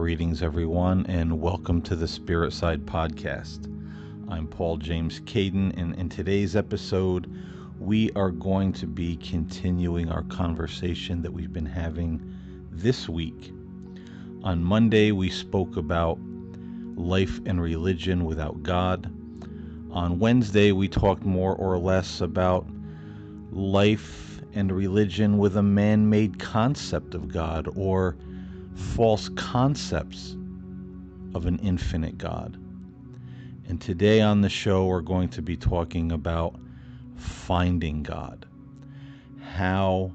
Greetings, everyone, and welcome to the Spirit Side Podcast. I'm Paul James Caden, and in today's episode, we are going to be continuing our conversation that we've been having this week. On Monday, we spoke about life and religion without God. On Wednesday, we talked more or less about life and religion with a man-made concept of God, or false concepts of an infinite God. And today on the show, we're going to be talking about finding God. How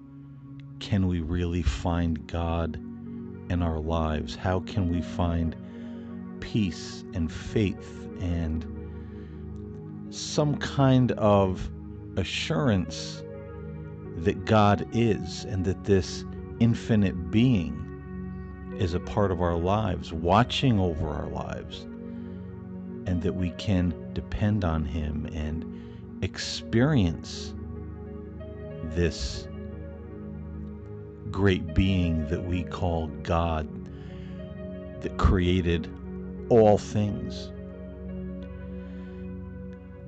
can we really find God in our lives? How can we find peace and faith and some kind of assurance that God is, and that this infinite being is a part of our lives, watching over our lives, and that we can depend on Him and experience this great being that we call God, that created all things.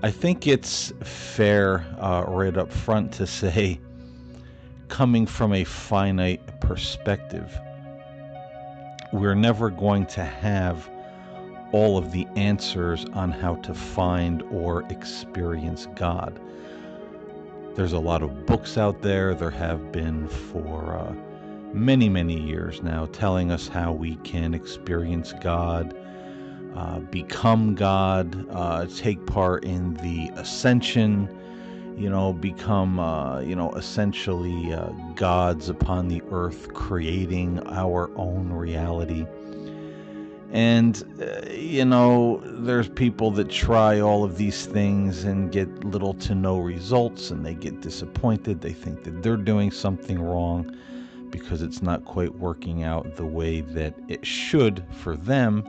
I think it's fair right up front to say, coming from a finite perspective, we're never going to have all of the answers on how to find or experience God. There's a lot of books out there. There have been for many, many years now, telling us how we can experience God, become God, take part in the ascension, become, essentially gods upon the earth, creating our own reality. And, there's people that try all of these things and get little to no results, and they get disappointed. They think that they're doing something wrong because it's not quite working out the way that it should for them.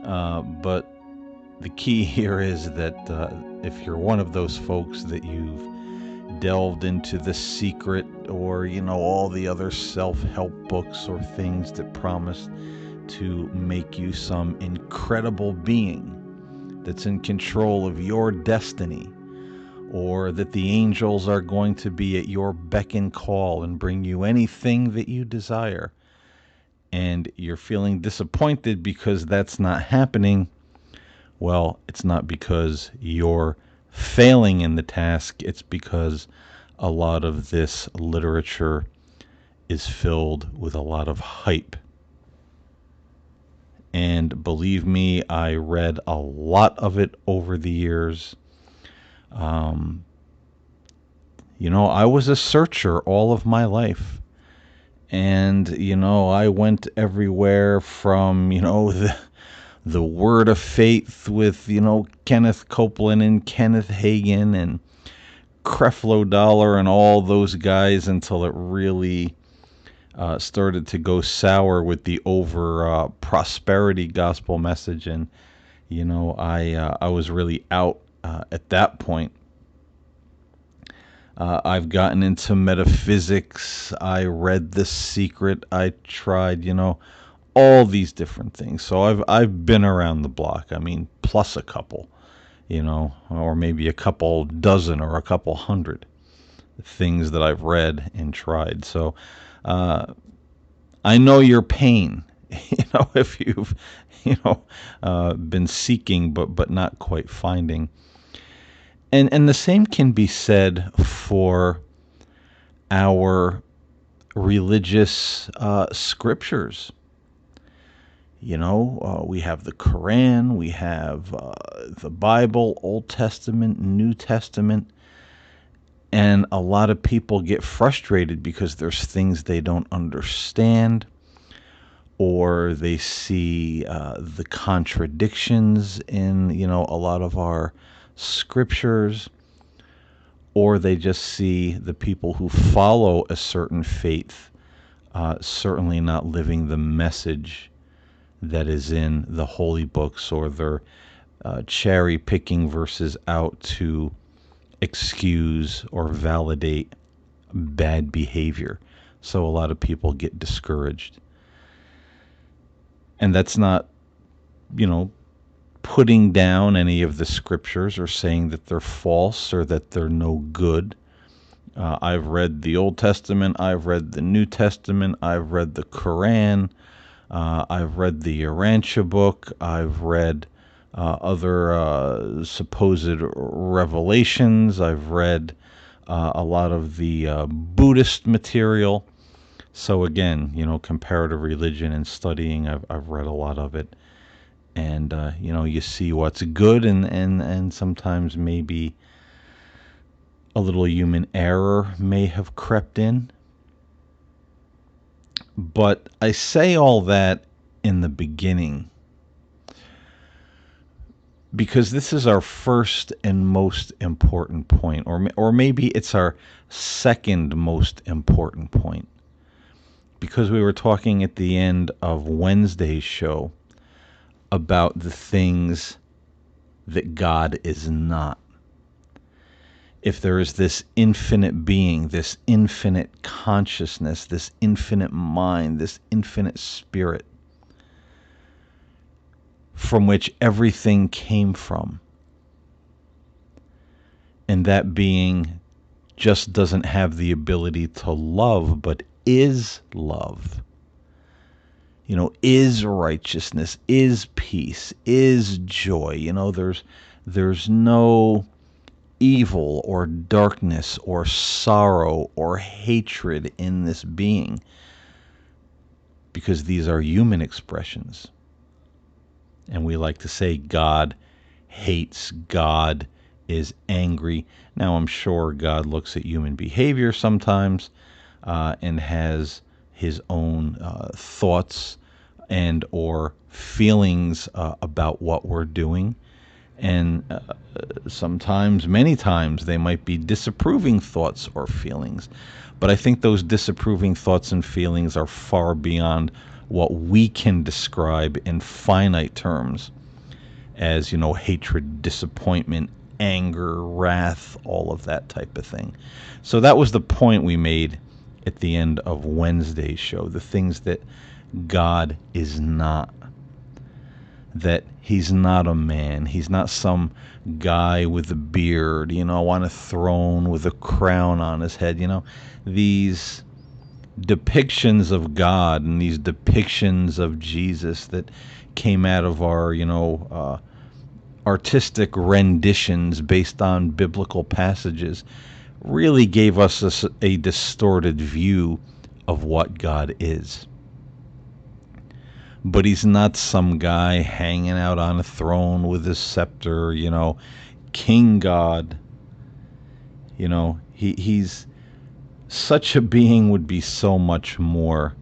But the key here is that if you're one of those folks that you've delved into The Secret, or all the other self-help books or things that promise to make you some incredible being that's in control of your destiny, or that the angels are going to be at your beck and call and bring you anything that you desire, and you're feeling disappointed because that's not happening, well, it's not because you're failing in the task. It's because a lot of this literature is filled with a lot of hype. And believe me, I read a lot of it over the years. I was a searcher all of my life. And, I went everywhere from, the Word of Faith with, Kenneth Copeland and Kenneth Hagin and Creflo Dollar and all those guys, until it really started to go sour with the over prosperity gospel message. And, I was really out at that point. I've gotten into metaphysics. I read The Secret. I tried, all these different things. So I've been around the block. I mean, plus a couple, or maybe a couple dozen or a couple hundred things that I've read and tried. So I know your pain, if you've, been seeking but not quite finding. And the same can be said for our religious scriptures. We have the Quran, we have the Bible, Old Testament, New Testament, and a lot of people get frustrated because there's things they don't understand, or they see the contradictions in, a lot of our scriptures, or they just see the people who follow a certain faith certainly not living the message that is in the holy books, or they're cherry picking verses out to excuse or validate bad behavior. So a lot of people get discouraged. And that's not, you know, putting down any of the scriptures or saying that they're false or that they're no good. I've read the Old Testament, I've read the New Testament, I've read the Quran, I've read the Urantia book, I've read other supposed revelations, I've read a lot of the Buddhist material. So again, comparative religion and studying, I've read a lot of it. And, you see what's good and sometimes maybe a little human error may have crept in. But I say all that in the beginning because this is our first and most important point, or maybe it's our second most important point, because we were talking at the end of Wednesday's show about the things that God is not. If there is this infinite being, this infinite consciousness, this infinite mind, this infinite spirit from which everything came from, and that being just doesn't have the ability to love, but is love, is righteousness, is peace, is joy. There's no evil or darkness or sorrow or hatred in this being, because these are human expressions. And we like to say God hates, God is angry. Now, I'm sure God looks at human behavior sometimes and has his own thoughts and or feelings about what we're doing. And sometimes, many times, they might be disapproving thoughts or feelings. But I think those disapproving thoughts and feelings are far beyond what we can describe in finite terms as, hatred, disappointment, anger, wrath, all of that type of thing. So that was the point we made at the end of Wednesday's show, the things that God is not. That he's not a man. He's not some guy with a beard, on a throne with a crown on his head. These depictions of God and these depictions of Jesus that came out of our, artistic renditions based on biblical passages really gave us a distorted view of what God is. But he's not some guy hanging out on a throne with his scepter, King God. He's such a being would be so much more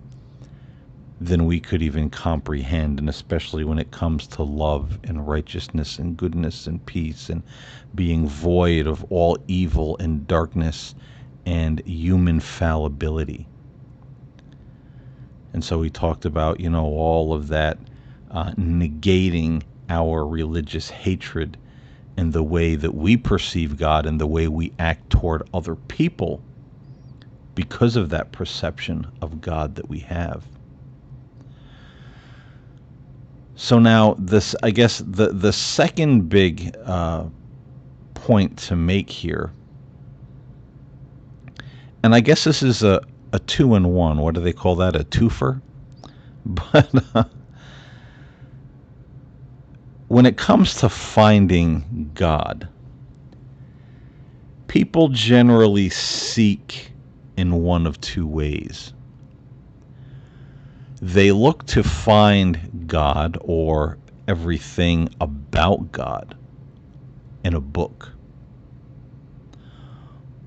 than we could even comprehend, and especially when it comes to love and righteousness and goodness and peace and being void of all evil and darkness and human fallibility. And so we talked about, all of that negating our religious hatred and the way that we perceive God and the way we act toward other people because of that perception of God that we have. So now this, I guess, the second big point to make here, and I guess this is a 2-in-1. What do they call that? A twofer? But when it comes to finding God, people generally seek in one of two ways. They look to find God or everything about God in a book.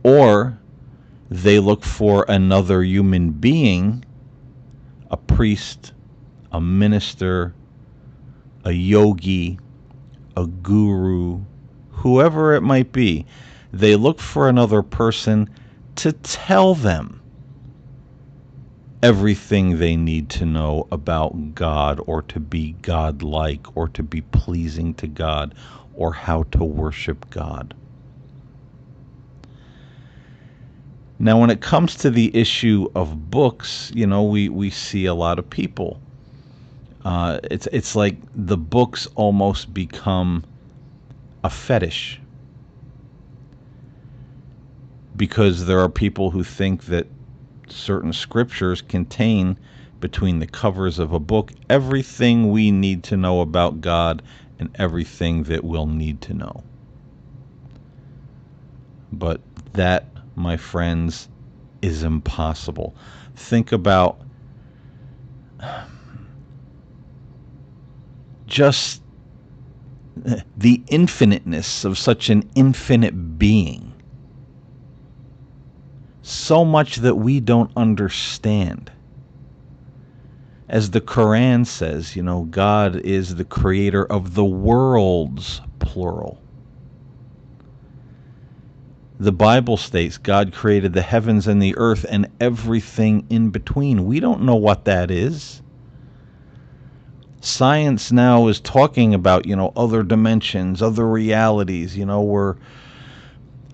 Or they look for another human being, a priest, a minister, a yogi, a guru, whoever it might be. They look for another person to tell them everything they need to know about God, or to be God-like, or to be pleasing to God, or how to worship God. Now, when it comes to the issue of books, we see a lot of people It's like the books almost become a fetish, because there are people who think that certain scriptures contain, between the covers of a book, everything we need to know about God and everything that we'll need to know. But that, my friends, is impossible. Think about just the infiniteness of such an infinite being. So much that we don't understand. As the Quran says, God is the creator of the worlds, plural. The Bible states God created the heavens and the earth and everything in between. We don't know what that is. Science now is talking about, other dimensions, other realities. We're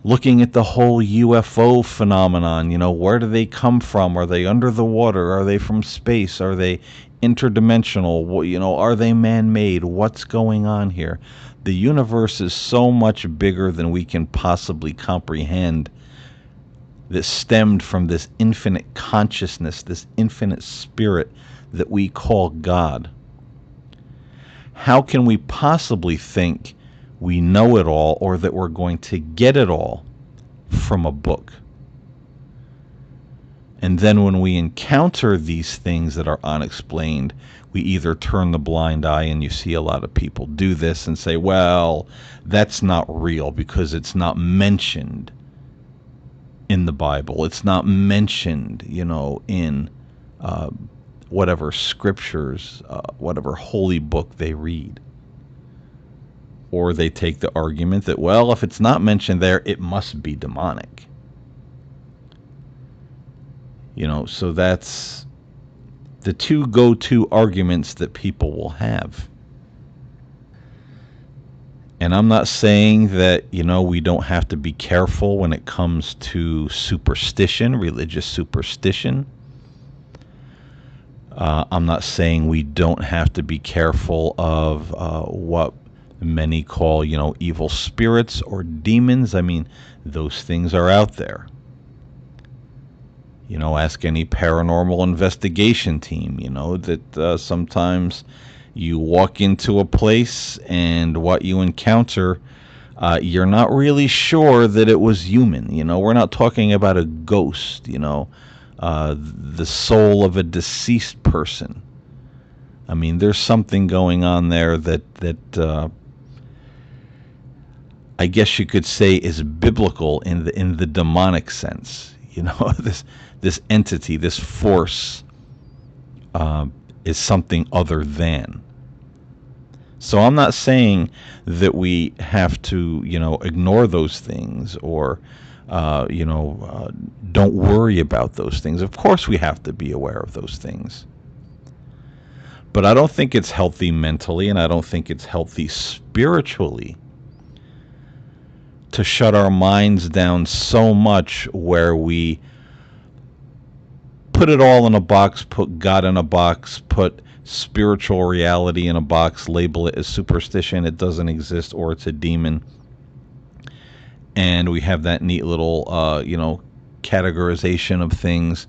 looking at the whole UFO phenomenon. Where do they come from? Are they under the water? Are they from space? Are they interdimensional? Are they man-made? What's going on here? The universe is so much bigger than we can possibly comprehend, that stemmed from this infinite consciousness, this infinite spirit that we call God. How can we possibly think we know it all, or that we're going to get it all from a book? And then when we encounter these things that are unexplained, we either turn the blind eye, and you see a lot of people do this and say, well, that's not real because it's not mentioned in the Bible. It's not mentioned, in whatever scriptures, whatever holy book they read. Or they take the argument that, well, if it's not mentioned there, it must be demonic. So that's the two go-to arguments that people will have. And I'm not saying that, we don't have to be careful when it comes to superstition, religious superstition. I'm not saying we don't have to be careful of what many call, evil spirits or demons. I mean, those things are out there. Ask any paranormal investigation team, that sometimes you walk into a place and what you encounter, you're not really sure that it was human. We're not talking about a ghost, the soul of a deceased person. I mean, there's something going on there that I guess you could say is biblical in the demonic sense. This entity, this force, is something other than. So I'm not saying that we have to, ignore those things, or don't worry about those things. Of course we have to be aware of those things. But I don't think it's healthy mentally, and I don't think it's healthy spiritually to shut our minds down so much where we put it all in a box, put God in a box, put spiritual reality in a box, label it as superstition, it doesn't exist, or it's a demon. And we have that neat little, categorization of things.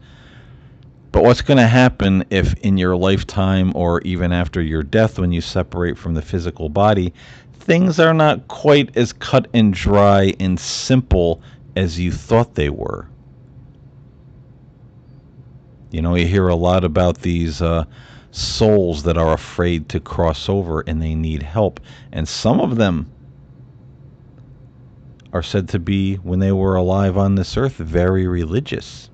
But what's going to happen if in your lifetime, or even after your death, when you separate from the physical body, things are not quite as cut and dry and simple as you thought they were? You hear a lot about these souls that are afraid to cross over and they need help. And some of them are said to be, when they were alive on this earth, very religious.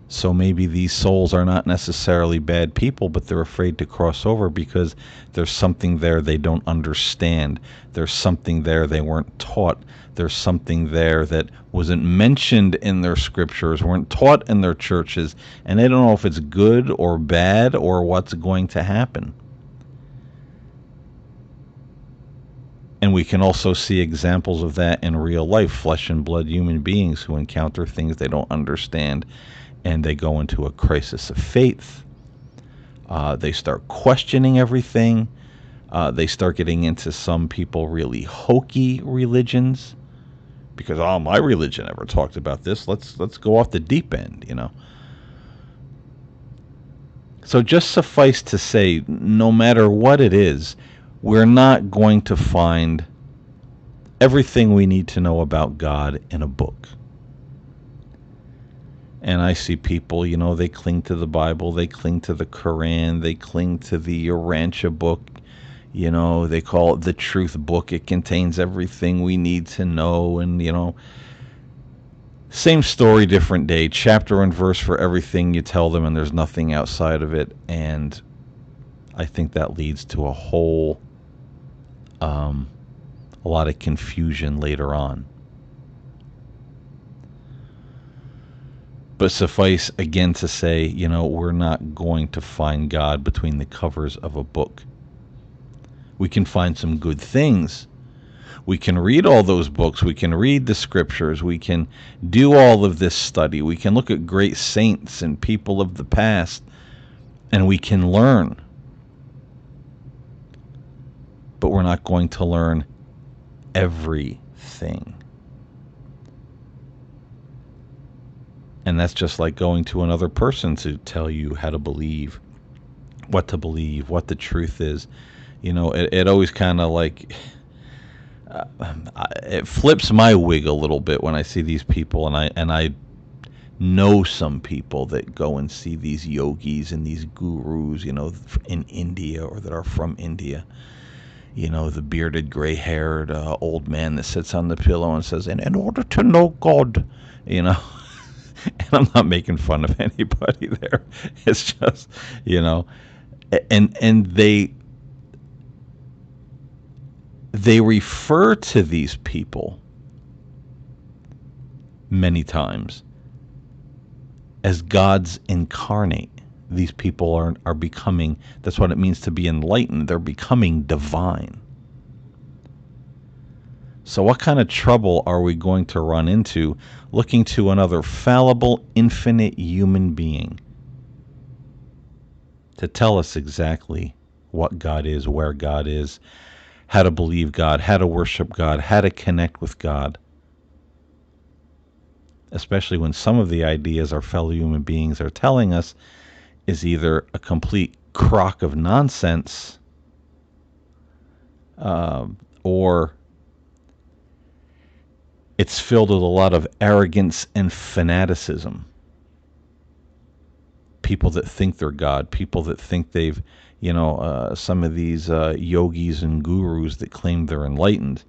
So maybe these souls are not necessarily bad people, but they're afraid to cross over because there's something there they don't understand. There's something there they weren't taught. There's something there that wasn't mentioned in their scriptures, weren't taught in their churches, and they don't know if it's good or bad or what's going to happen. And we can also see examples of that in real life, flesh and blood human beings who encounter things they don't understand, and they go into a crisis of faith. They start questioning everything. They start getting into some people really hokey religions because my religion never talked about this. Let's go off the deep end. So just suffice to say, no matter what it is, we're not going to find everything we need to know about God in a book. And I see people, they cling to the Bible, they cling to the Quran, they cling to the Urantia book. They call it the truth book. It contains everything we need to know. And, same story, different day, chapter and verse for everything you tell them, and there's nothing outside of it. And I think that leads to a lot of confusion later on. But suffice again to say, we're not going to find God between the covers of a book. We can find some good things. We can read all those books. We can read the scriptures. We can do all of this study. We can look at great saints and people of the past, and we can learn. But we're not going to learn everything. And that's just like going to another person to tell you how to believe, what the truth is. It always kind of like, it flips my wig a little bit when I see these people, and I know some people that go and see these yogis and these gurus, in India or that are from India. The bearded, gray-haired old man that sits on the pillow and says, in order to know God, and I'm not making fun of anybody there. It's just, and they refer to these people many times as gods incarnate. These people are becoming, that's what it means to be enlightened. They're becoming divine. So what kind of trouble are we going to run into looking to another fallible, infinite human being to tell us exactly what God is, where God is, how to believe God, how to worship God, how to connect with God? Especially when some of the ideas our fellow human beings are telling us is either a complete crock of nonsense, or it's filled with a lot of arrogance and fanaticism. People that think they're God, people that think they've, some of these yogis and gurus that claim they're enlightened.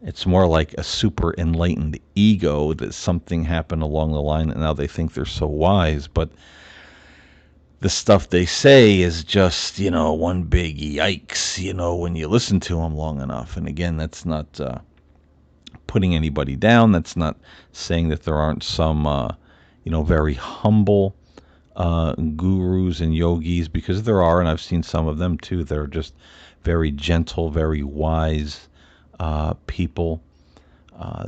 It's more like a super enlightened ego that something happened along the line and now they think they're so wise. But the stuff they say is just, one big yikes, when you listen to them long enough. And again, that's not putting anybody down. That's not saying that there aren't some, very humble gurus and yogis, because there are, and I've seen some of them too. They're just very gentle, very wise people.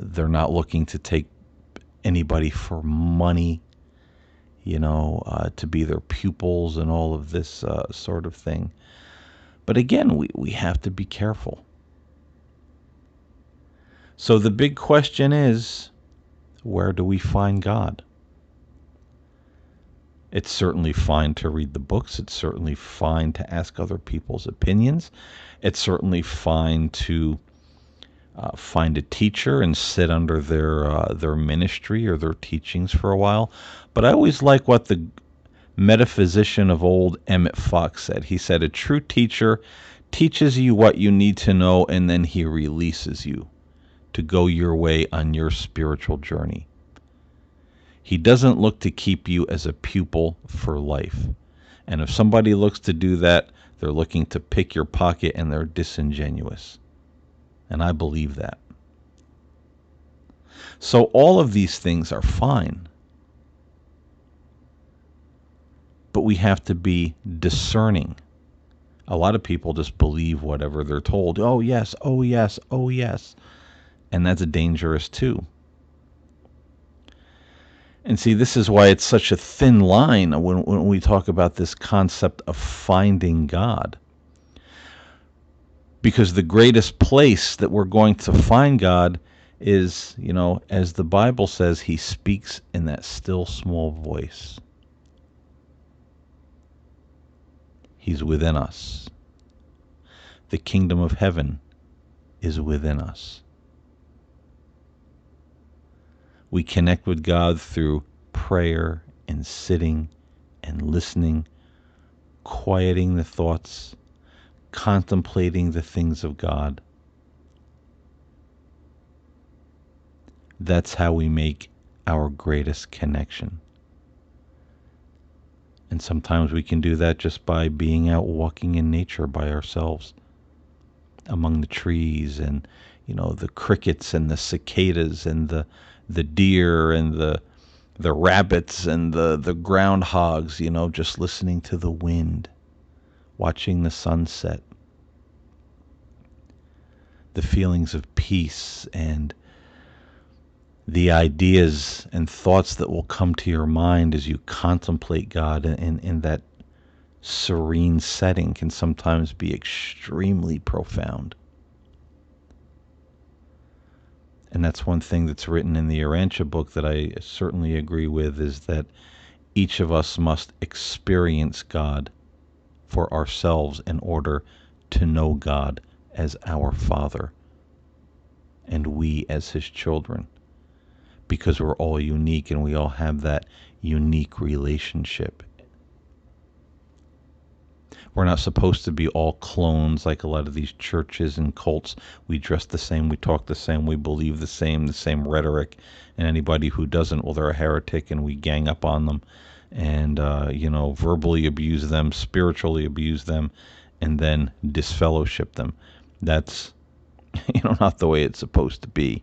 They're not looking to take anybody for money, to be their pupils and all of this sort of thing. But again, we have to be careful. So the big question is, where do we find God? It's certainly fine to read the books. It's certainly fine to ask other people's opinions. It's certainly fine to find a teacher and sit under their ministry or their teachings for a while. But I always like what the metaphysician of old, Emmett Fox, said. He said, a true teacher teaches you what you need to know, and then he releases you to go your way on your spiritual journey. He doesn't look to keep you as a pupil for life. And if somebody looks to do that, they're looking to pick your pocket and they're disingenuous. And I believe that. So all of these things are fine. But we have to be discerning. A lot of people just believe whatever they're told. Oh yes, oh yes, oh yes. And that's dangerous too. And see, this is why it's such a thin line when we talk about this concept of finding God. Because the greatest place that we're going to find God is, as the Bible says, he speaks in that still small voice. He's within us. The kingdom of heaven is within us. We connect with God through prayer and sitting and listening, quieting the thoughts, contemplating the things of God. That's how we make our greatest connection. And sometimes we can do that just by being out walking in nature by ourselves, among the trees and, the crickets and the cicadas and the deer and the rabbits and the groundhogs, just listening to the wind, watching the sunset. The feelings of peace and the ideas and thoughts that will come to your mind as you contemplate God in that serene setting can sometimes be extremely profound. And that's one thing that's written in the Urantia book that I certainly agree with, is that each of us must experience God for ourselves in order to know God as our Father and we as his children, because we're all unique and we all have that unique relationship. We're not supposed to be all clones like a lot of these churches and cults. We dress the same, we talk the same, we believe the same rhetoric. And anybody who doesn't, well, they're a heretic, and we gang up on them and, verbally abuse them, spiritually abuse them, and then disfellowship them. That's, not the way it's supposed to be.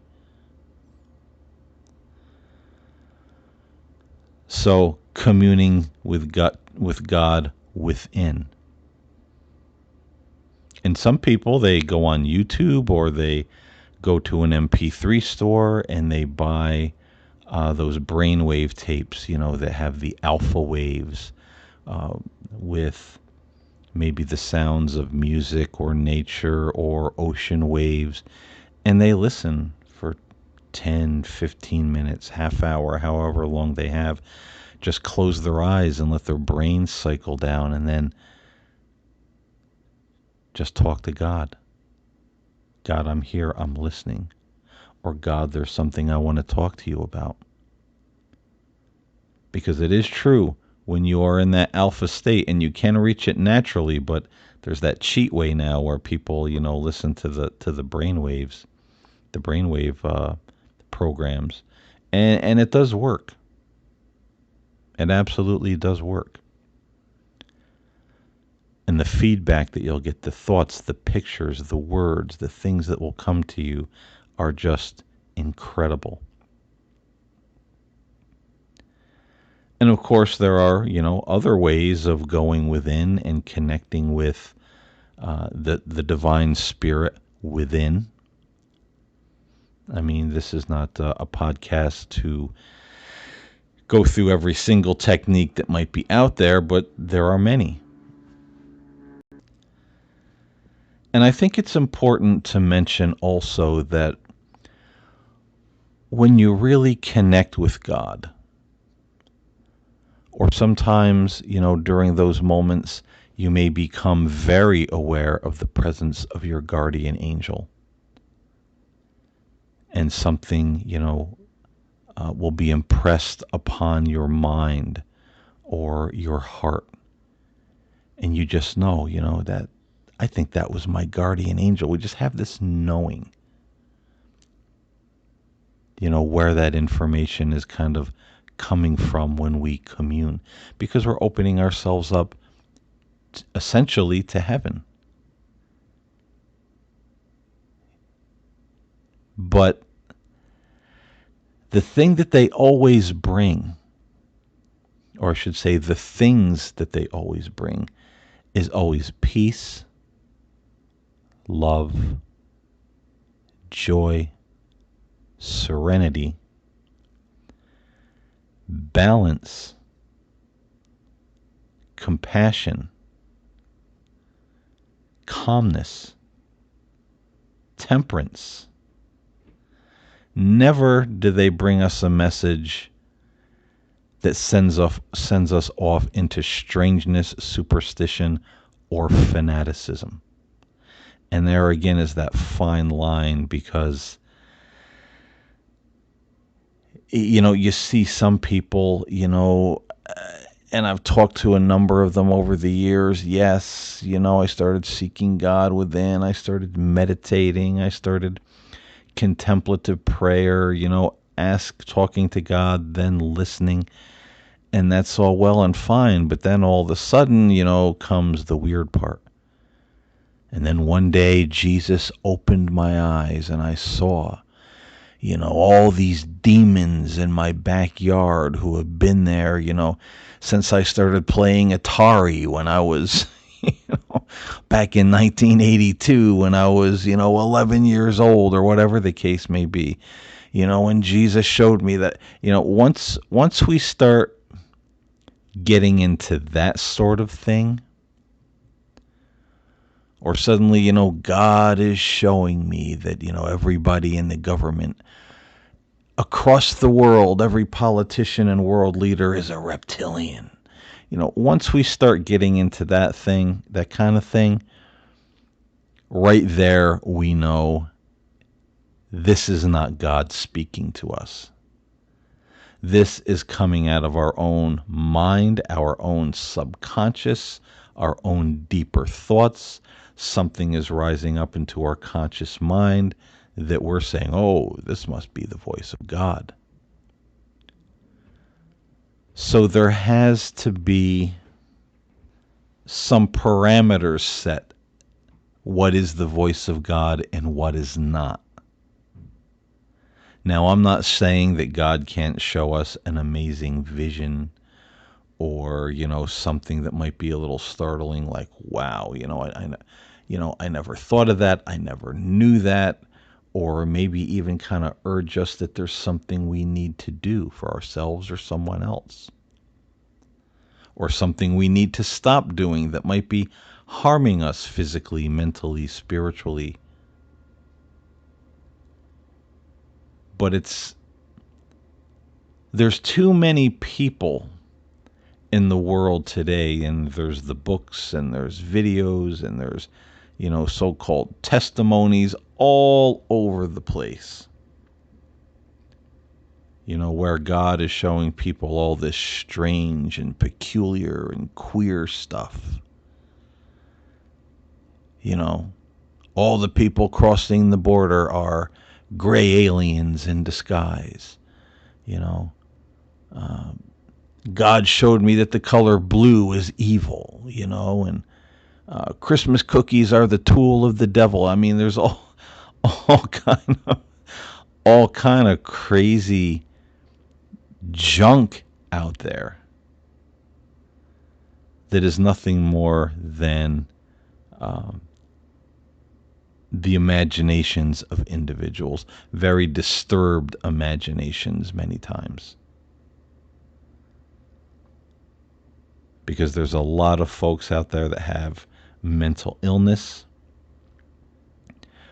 So communing with God within. And some people, they go on YouTube or they go to an MP3 store and they buy those brainwave tapes, that have the alpha waves with maybe the sounds of music or nature or ocean waves. And they listen for 10, 15 minutes, half hour, however long they have. Just close their eyes and let their brains cycle down, and then just talk to God. God, I'm here, I'm listening. Or God, there's something I want to talk to you about. Because it is true, when you are in that alpha state, and you can reach it naturally, but there's that cheat way now where people, listen to the brainwaves, the brainwave programs, and it does work. It absolutely does work. And the feedback that you'll get, the thoughts, the pictures, the words, the things that will come to you are just incredible. And of course, there are, other ways of going within and connecting with the divine spirit within. I mean, this is not a podcast to go through every single technique that might be out there, but there are many. And I think it's important to mention also that when you really connect with God, or sometimes, during those moments, you may become very aware of the presence of your guardian angel. And something, will be impressed upon your mind or your heart. And you just know, that I think that was my guardian angel. We just have this knowing, where that information is kind of coming from when we commune, because we're opening ourselves up essentially to heaven. But the thing that they always bring, or I should say the things that they always bring, is always peace, love, joy, serenity, balance, compassion, calmness, temperance. Never do they bring us a message that sends us off into strangeness, superstition, or fanaticism. And there again is that fine line, because you see some people, and I've talked to a number of them over the years. Yes, I started seeking God within. I started meditating. I started contemplative prayer, talking to God, then listening. And that's all well and fine. But then all of a sudden, comes the weird part. And then one day Jesus opened my eyes and I saw, all these demons in my backyard who have been there, since I started playing Atari when I was, back in 1982 when I was, 11 years old, or whatever the case may be. And Jesus showed me that, once we start getting into that sort of thing, or suddenly, God is showing me that, everybody in the government across the world, every politician and world leader is a reptilian. Once we start getting into that thing, that kind of thing, right there we know this is not God speaking to us. This is coming out of our own mind, our own subconscious, our own deeper thoughts. Something is rising up into our conscious mind that we're saying, oh, this must be the voice of God. So there has to be some parameters set. What is the voice of God and what is not? Now, I'm not saying that God can't show us an amazing vision, or, something that might be a little startling, like, wow, I never thought of that. I never knew that. Or maybe even kind of urge us that there's something we need to do for ourselves or someone else. Or something we need to stop doing that might be harming us physically, mentally, spiritually. But there's too many people in the world today, and there's the books and there's videos and there's, so-called testimonies all over the place, where God is showing people all this strange and peculiar and queer stuff. All the people crossing the border are gray aliens in disguise. God showed me that the color blue is evil, and Christmas cookies are the tool of the devil. I mean, there's all kind of crazy junk out there that is nothing more than the imaginations of individuals, very disturbed imaginations many times. Because there's a lot of folks out there that have mental illness,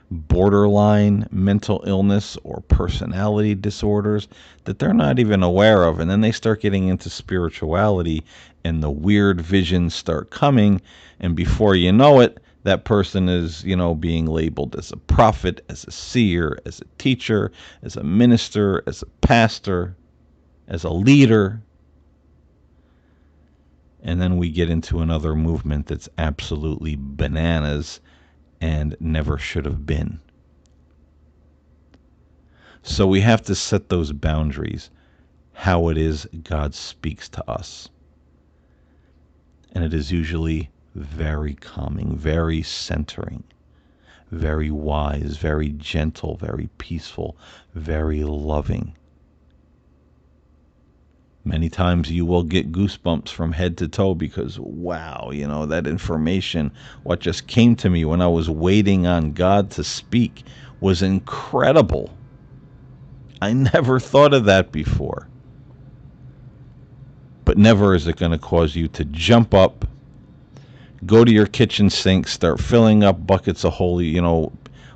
borderline mental illness, or personality disorders that they're not even aware of. And then they start getting into spirituality and the weird visions start coming. And before you know it, that person is, being labeled as a prophet, as a seer, as a teacher, as a minister, as a pastor, as a leader. And then we get into another movement that's absolutely bananas and never should have been. So we have to set those boundaries, how it is God speaks to us. And it is usually very calming, very centering, very wise, very gentle, very peaceful, very loving. Many times you will get goosebumps from head to toe because, wow, that information, what just came to me when I was waiting on God to speak, was incredible. I never thought of that before. But never is it going to cause you to jump up, go to your kitchen sink, start filling up buckets of holy,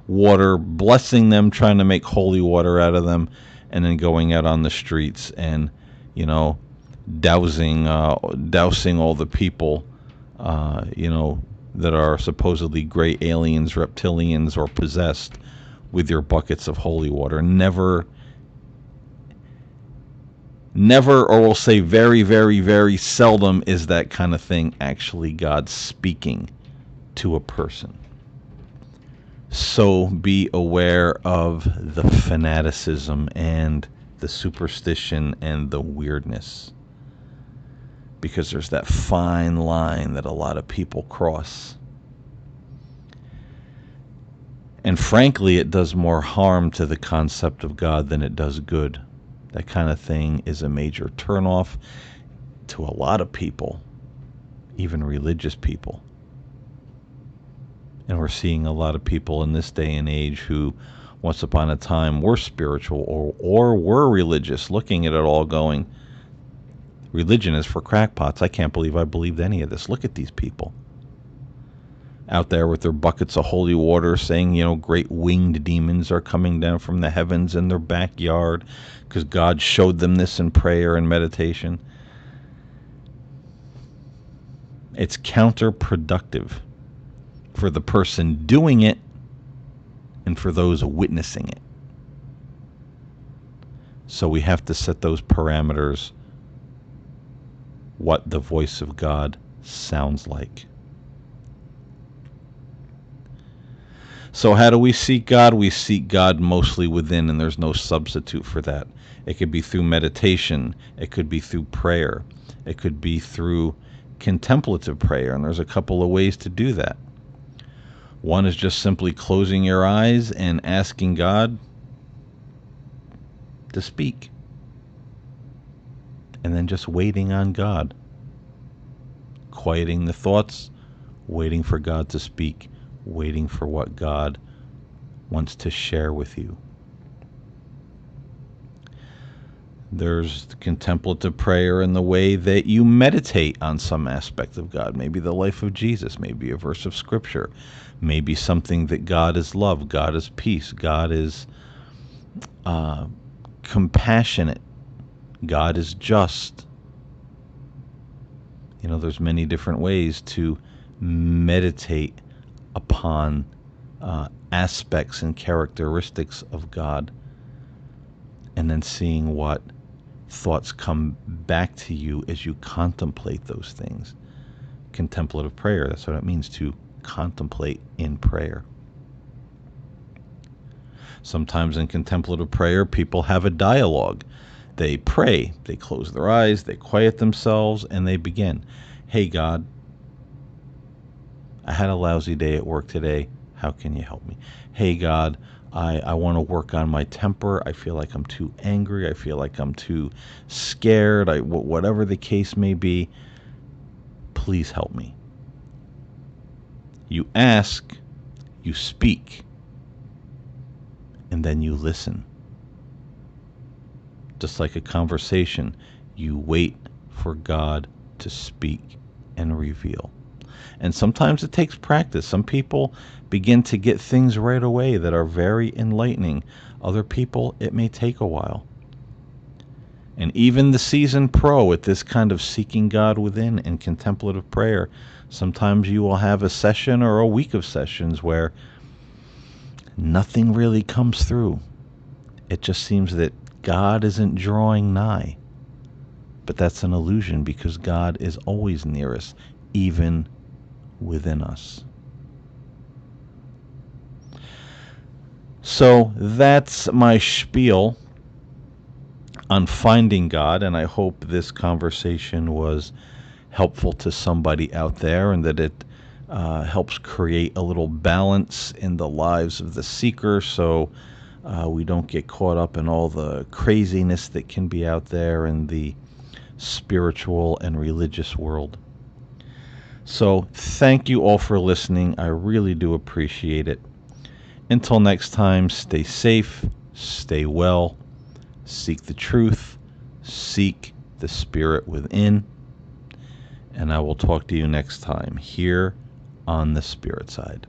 water, blessing them, trying to make holy water out of them, and then going out on the streets and, you know, dousing all the people, that are supposedly gray aliens, reptilians, or possessed with your buckets of holy water. Never, or we'll say very, very, very seldom, is that kind of thing actually God speaking to a person. So be aware of the fanaticism and the superstition and the weirdness, because there's that fine line that a lot of people cross. And frankly, it does more harm to the concept of God than it does good. That kind of thing is a major turnoff to a lot of people, even religious people. And we're seeing a lot of people in this day and age who once upon a time were spiritual or were religious, looking at it all going, religion is for crackpots. I can't believe I believed any of this. Look at these people out there with their buckets of holy water saying, great winged demons are coming down from the heavens in their backyard because God showed them this in prayer and meditation. It's counterproductive for the person doing it and for those witnessing it. So we have to set those parameters, what the voice of God sounds like. So how do we seek God? We seek God mostly within, and there's no substitute for that. It could be through meditation. It could be through prayer. It could be through contemplative prayer, and there's a couple of ways to do that. One is just simply closing your eyes and asking God to speak, and then just waiting on God, quieting the thoughts, waiting for God to speak, waiting for what God wants to share with you. There's contemplative prayer in the way that you meditate on some aspect of God, maybe the life of Jesus, maybe a verse of Scripture, maybe something that God is love, God is peace, God is compassionate, God is just. There's many different ways to meditate upon aspects and characteristics of God, and then seeing what thoughts come back to you as you contemplate those things. Contemplative prayer, that's what it means, to contemplate in prayer. Sometimes in contemplative prayer, people have a dialogue. They pray, they close their eyes, they quiet themselves, and they begin. Hey God, I had a lousy day at work today. How can you help me? Hey God, I want to work on my temper. I feel like I'm too angry. I feel like I'm too scared. Whatever the case may be, please help me. You ask, you speak, and then you listen. Just like a conversation, you wait for God to speak and reveal. And sometimes it takes practice. Some people begin to get things right away that are very enlightening. Other people, it may take a while. And even the seasoned pro at this kind of seeking God within and contemplative prayer, sometimes you will have a session or a week of sessions where nothing really comes through. It just seems that God isn't drawing nigh. But that's an illusion, because God is always near us, even within us. So that's my spiel on finding God, and I hope this conversation was helpful to somebody out there, and that it helps create a little balance in the lives of the seeker, so we don't get caught up in all the craziness that can be out there in the spiritual and religious world. So thank you all for listening. I really do appreciate it. Until next time, stay safe, stay well, seek the truth, seek the spirit within. And I will talk to you next time here on the spirit side.